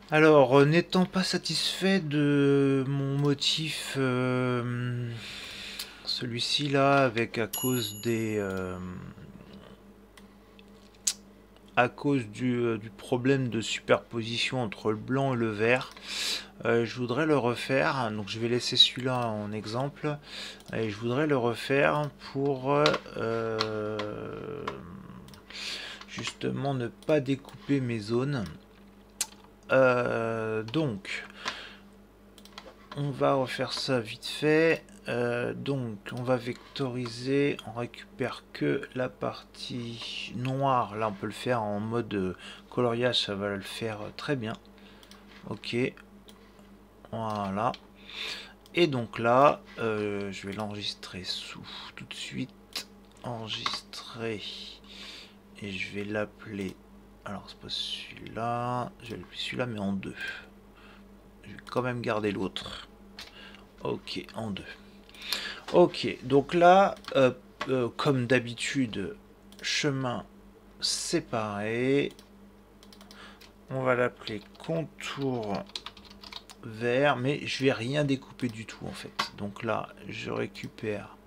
Alors, n'étant pas satisfait de mon motif, celui-ci là, avec à cause du problème de superposition entre le blanc et le vert, je voudrais le refaire. Donc, je vais laisser celui-là en exemple, et je voudrais le refaire pour justement ne pas découper mes zones. Donc, on va refaire ça vite fait. Donc, on va vectoriser. On récupère que la partie noire. Là, on peut le faire en mode coloriage. Ça va le faire très bien. Ok. Voilà. Et donc là, je vais l'enregistrer sous tout de suite. Enregistrer. Et je vais l'appeler. Alors, c'est pas celui-là. Je vais l'appeler celui-là, mais en deux. Je vais quand même garder l'autre. Ok, en deux. Ok, donc là, comme d'habitude, chemin séparé. On va l'appeler contour vert, mais je vais rien découper du tout en fait. Donc là, je récupère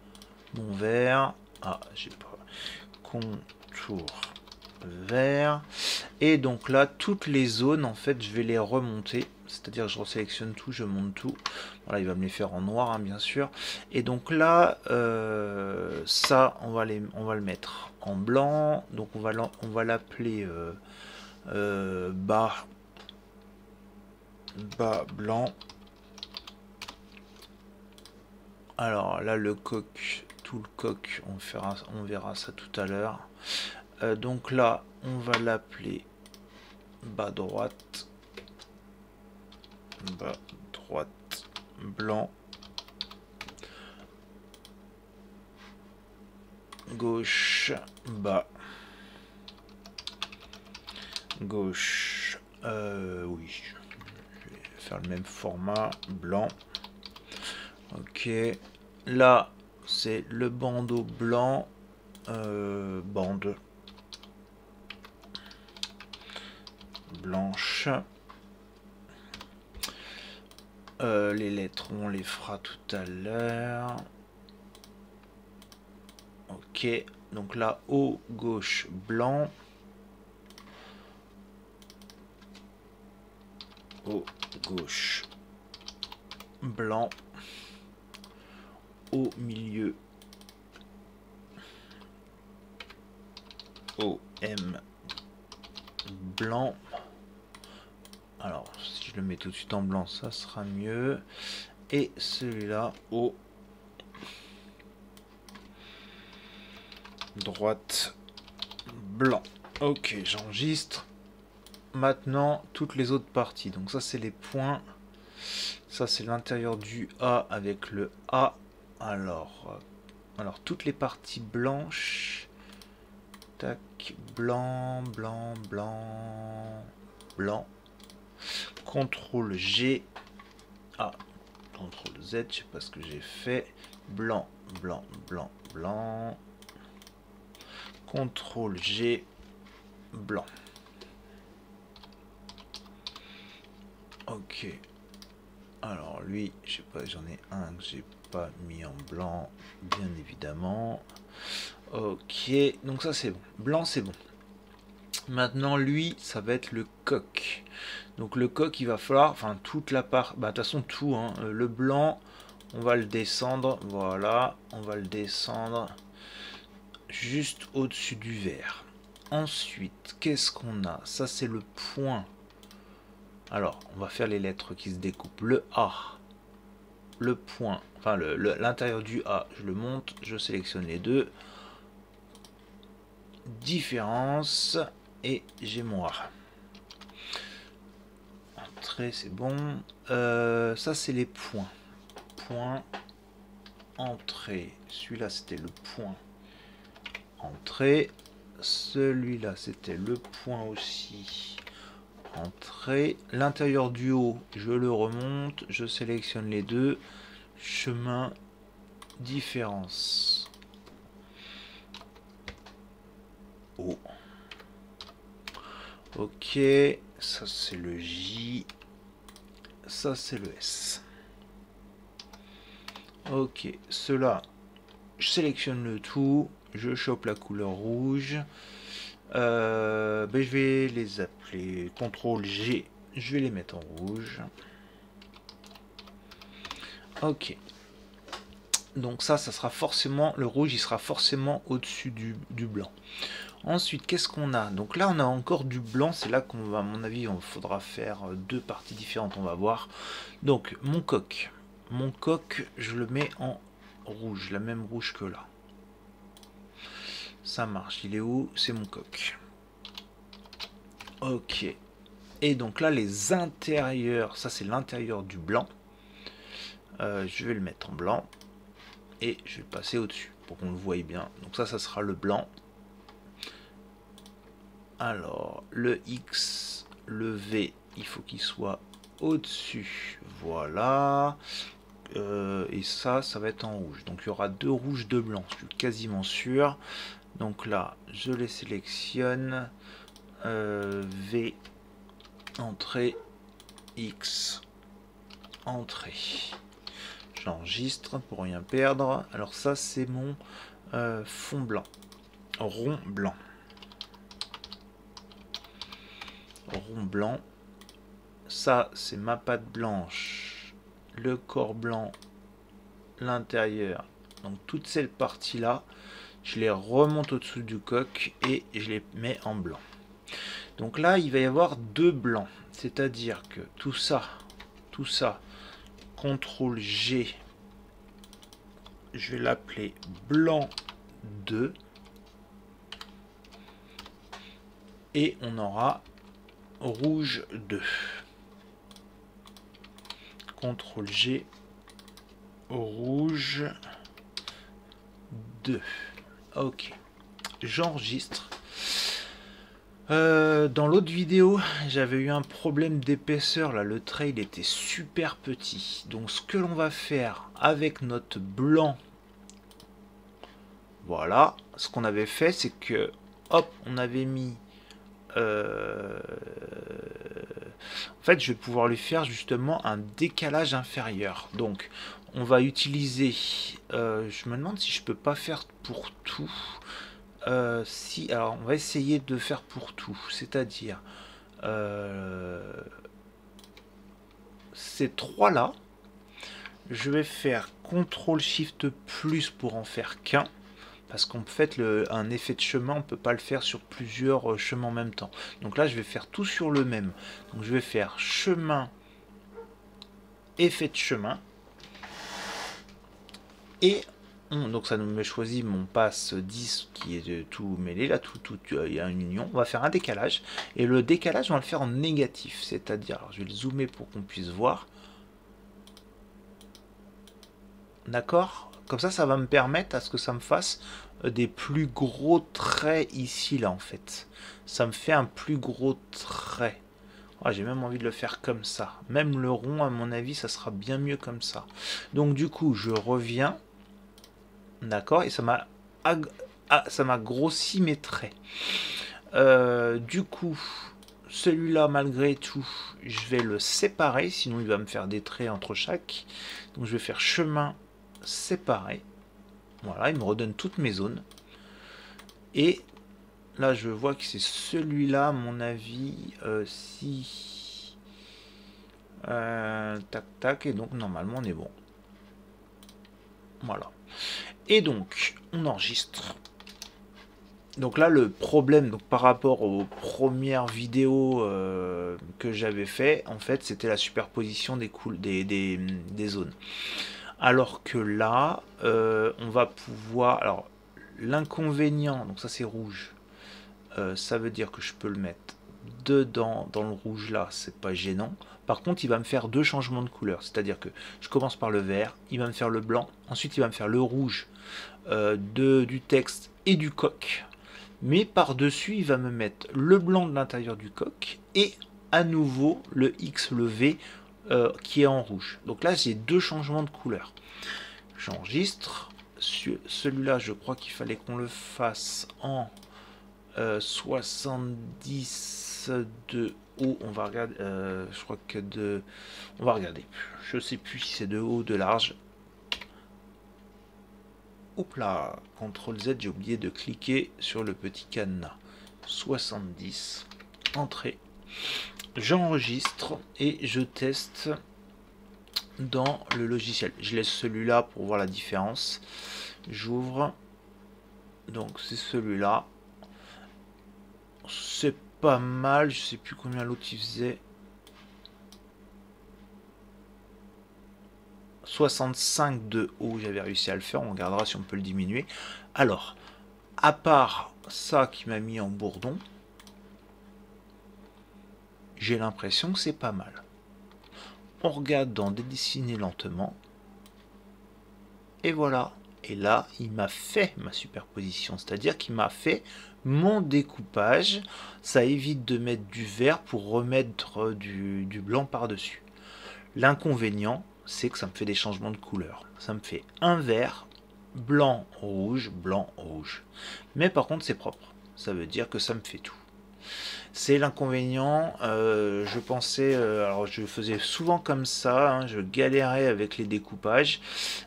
mon vert. Ah, j'ai pas. Contour vert. Et donc là, toutes les zones, en fait, je vais les remonter. C'est-à-dire que je resélectionne tout, je monte tout. Voilà, il va me les faire en noir, hein, bien sûr. Et donc là, ça, on va le mettre en blanc. Donc on va l'appeler bas blanc. Alors là, le coq, tout le coq, on verra ça tout à l'heure. Donc là, on va l'appeler bas droite. Bas droite blanc, gauche bas, gauche, oui, je vais faire le même format, blanc. Ok, là c'est le bandeau blanc, bande blanche. Les lettres, on les fera tout à l'heure. Ok, donc là, haut, gauche, blanc. Haut, gauche, blanc. Au milieu, OM, blanc. Alors, si je le mets tout de suite en blanc, ça sera mieux. Et celui-là, au droite, blanc. Ok, j'enregistre. Maintenant, toutes les autres parties. Donc ça, c'est les points. Ça, c'est l'intérieur du A avec le A. Alors, toutes les parties blanches. Tac, blanc, blanc, blanc, blanc. CTRL G. Ah, CTRL Z, je sais pas ce que j'ai fait. Blanc, blanc, blanc, blanc. CTRL G, blanc. Ok. Alors lui, je sais pas, j'en ai un que j'ai pas mis en blanc, bien évidemment. Ok, donc ça c'est bon. Blanc c'est bon. Maintenant lui, ça va être le coq. Donc le coq, il va falloir, enfin toute la part, bah de toute façon tout, hein, le blanc, on va le descendre, voilà, on va le descendre juste au-dessus du vert. Ensuite, qu'est-ce qu'on a? Ça c'est le point. Alors, on va faire les lettres qui se découpent. Le A, le point, enfin l'intérieur du A, je le monte, je sélectionne les deux. Différence, et j'ai mon A. Entrée, c'est bon. Ça, c'est les points. Point, entrée. Celui-là, c'était le point. Entrée. Celui-là, c'était le point aussi. Entrée. L'intérieur du haut, je le remonte. Je sélectionne les deux. Chemin, différence. Haut. Ok. ça c'est le J, ça c'est le S. Ok, cela, je sélectionne le tout, je chope la couleur rouge. Je vais les appeler CTRL G, je vais les mettre en rouge. Ok. Donc ça sera forcément, le rouge, il sera forcément au-dessus du blanc. Ensuite, qu'est-ce qu'on a? Donc là, on a encore du blanc. C'est là qu'on va, à mon avis, on faudra faire deux parties différentes. On va voir. Donc, mon coq. Mon coq, je le mets en rouge. La même rouge que là. Ça marche. Il est où? C'est mon coq. Ok. Et donc là, les intérieurs. Ça, c'est l'intérieur du blanc. Je vais le mettre en blanc. Et je vais le passer au-dessus pour qu'on le voie bien. Donc ça sera le blanc. Alors, le X, le V, il faut qu'il soit au-dessus. Voilà. Et ça va être en rouge. Donc il y aura deux rouges, deux blancs. Je suis quasiment sûr. Donc là, je les sélectionne. V, entrée, X, entrée. J'enregistre pour rien perdre. Alors ça, c'est mon fond blanc. Rond blanc. Rond blanc. Ça, c'est ma pâte blanche. Le corps blanc. L'intérieur. Donc toutes ces parties-là, je les remonte au-dessous du coq et je les mets en blanc. Donc là, il va y avoir deux blancs. C'est-à-dire que tout ça, CTRL G, je vais l'appeler blanc 2. Et on aura rouge 2. CTRL G, rouge 2. Ok. J'enregistre. Dans l'autre vidéo, j'avais eu un problème d'épaisseur. Là, le trait, il était super petit. Donc, ce que l'on va faire avec notre blanc, voilà. Ce qu'on avait fait, c'est que, hop, on avait mis... en fait, je vais pouvoir lui faire justement un décalage inférieur. Donc, on va utiliser... je me demande si je peux pas faire pour tout. Alors, on va essayer de faire pour tout. C'est-à-dire... ces trois-là, je vais faire CTRL-SHIFT+ pour en faire qu'un. Parce qu'en fait, un effet de chemin, on ne peut pas le faire sur plusieurs chemins en même temps. Donc là, je vais faire tout sur le même. Donc je vais faire chemin, effet de chemin. Et donc ça me choisit mon passe 10 qui est tout mêlé. Là, il y a une union. On va faire un décalage. Et le décalage, on va le faire en négatif. C'est-à-dire, je vais le zoomer pour qu'on puisse voir. D'accord? Comme ça va me permettre à ce que ça me fasse des plus gros traits ici, là, en fait. Ça me fait un plus gros trait. Oh, j'ai même envie de le faire comme ça. Même le rond, à mon avis, ça sera bien mieux comme ça. Donc, du coup, je reviens. D'accord? Et ça m'a grossi mes traits. Du coup, celui-là, malgré tout, je vais le séparer. Sinon, il va me faire des traits entre chaque. Donc, je vais faire chemin séparé. Voilà, il me redonne toutes mes zones. Et là, je vois que c'est celui-là, à mon avis, si... tac, tac, et donc, normalement, on est bon. Voilà. Et donc, on enregistre. Donc là, le problème, donc, par rapport aux premières vidéos que j'avais fait, en fait, c'était la superposition des zones. Alors que là, on va pouvoir... Alors, l'inconvénient, donc ça c'est rouge, ça veut dire que je peux le mettre dedans, dans le rouge là, c'est pas gênant. Par contre, il va me faire deux changements de couleur, c'est-à-dire que je commence par le vert, il va me faire le blanc, ensuite il va me faire le rouge du texte et du coq. Mais par-dessus, il va me mettre le blanc de l'intérieur du coq et à nouveau le X, le V qui est en rouge. Donc là, j'ai deux changements de couleur. J'enregistre. Celui-là, je crois qu'il fallait qu'on le fasse en 70 10 de haut, on va regarder, je crois que on va regarder, je sais plus si c'est de haut ou de large. Hop là, CTRL Z, j'ai oublié de cliquer sur le petit cadenas. 70, entrée. J'enregistre et je teste dans le logiciel. Je laisse celui-là pour voir la différence. J'ouvre. Donc c'est celui-là. C'est pas mal. Je sais plus combien l'autre il faisait. 65 de haut, j'avais réussi à le faire. On regardera si on peut le diminuer. Alors, à part ça qui m'a mis en bourdon, j'ai l'impression que c'est pas mal. On regarde dans dessiner lentement. Et voilà. Et là, il m'a fait ma superposition. C'est-à-dire qu'il m'a fait mon découpage. Ça évite de mettre du vert pour remettre du blanc par-dessus. L'inconvénient, c'est que ça me fait des changements de couleur. Ça me fait un vert, blanc, rouge, blanc, rouge. Mais par contre, c'est propre. Ça veut dire que ça me fait tout. C'est l'inconvénient. Je pensais, alors je faisais souvent comme ça, hein, je galérais avec les découpages,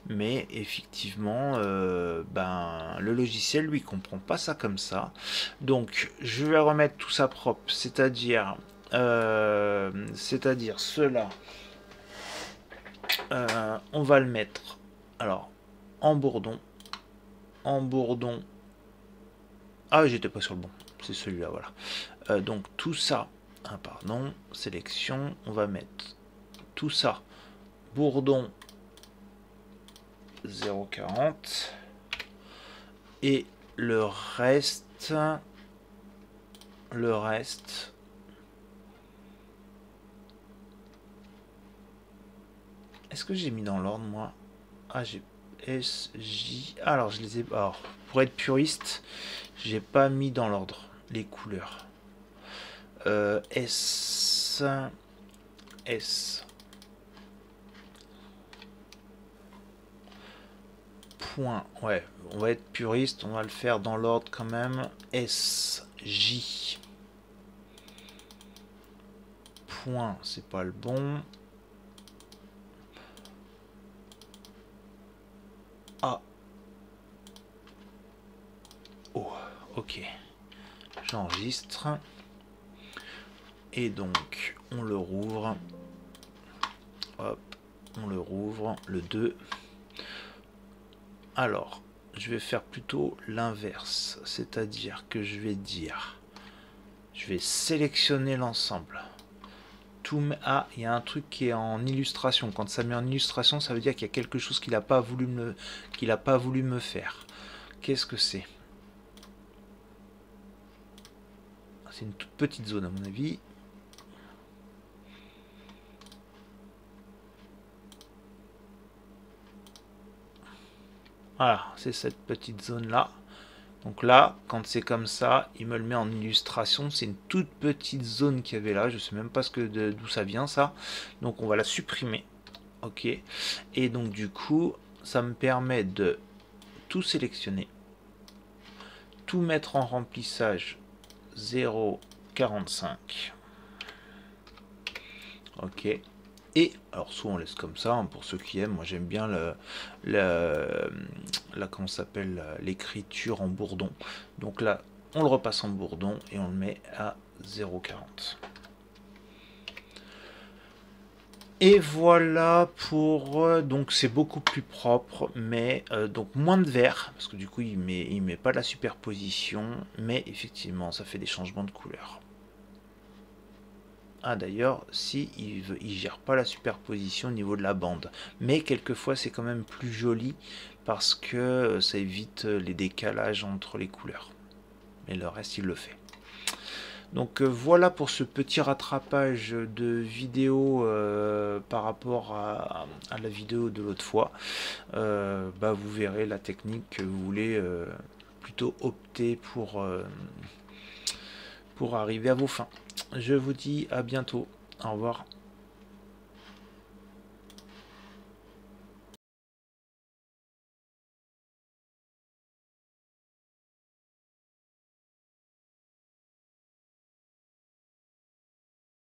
mais effectivement, le logiciel lui comprend pas ça comme ça. Donc, je vais remettre tout ça propre, c'est-à-dire cela. On va le mettre, alors, en bourdon. Ah, j'étais pas sur le bon. C'est celui-là, voilà. Donc tout ça, pardon, sélection, on va mettre tout ça, bourdon 0,40 et le reste, est-ce que j'ai mis dans l'ordre moi? Ah, j'ai S, J, alors je les ai, alors pour être puriste, j'ai pas mis dans l'ordre les couleurs. S. Point. Ouais, on va être puriste, on va le faire dans l'ordre quand même. S, J. Point, c'est pas le bon. A. Oh, ok. J'enregistre. Et donc, on le rouvre. Hop, on le rouvre, le 2. Alors, je vais faire plutôt l'inverse. C'est-à-dire que je vais dire, je vais sélectionner l'ensemble. Ah, il y a un truc qui est en illustration. Quand ça met en illustration, ça veut dire qu'il y a quelque chose qu'il n'a pas voulu me faire. Qu'est-ce que c'est? C'est une toute petite zone à mon avis. Voilà, c'est cette petite zone là. Donc là, quand c'est comme ça, il me le met en illustration. C'est une toute petite zone qu'il y avait là. Je sais même pas d'où ça vient ça. Donc on va la supprimer. Ok. Et donc du coup, ça me permet de tout sélectionner. Tout mettre en remplissage 0,45. Ok. Et alors soit on laisse comme ça, hein, pour ceux qui aiment. Moi j'aime bien comment s'appelle, l'écriture en bourdon. Donc là on le repasse en bourdon et on le met à 0,40. Et voilà pour donc c'est beaucoup plus propre, mais donc moins de vert parce que du coup il met pas la superposition, mais effectivement ça fait des changements de couleur. Ah d'ailleurs, si il gère pas la superposition au niveau de la bande, mais quelquefois c'est quand même plus joli parce que ça évite les décalages entre les couleurs. Mais le reste il le fait. Donc voilà pour ce petit rattrapage de vidéo par rapport à la vidéo de l'autre fois. Vous verrez la technique que vous voulez plutôt opter pour arriver à vos fins. Je vous dis à bientôt. Au revoir.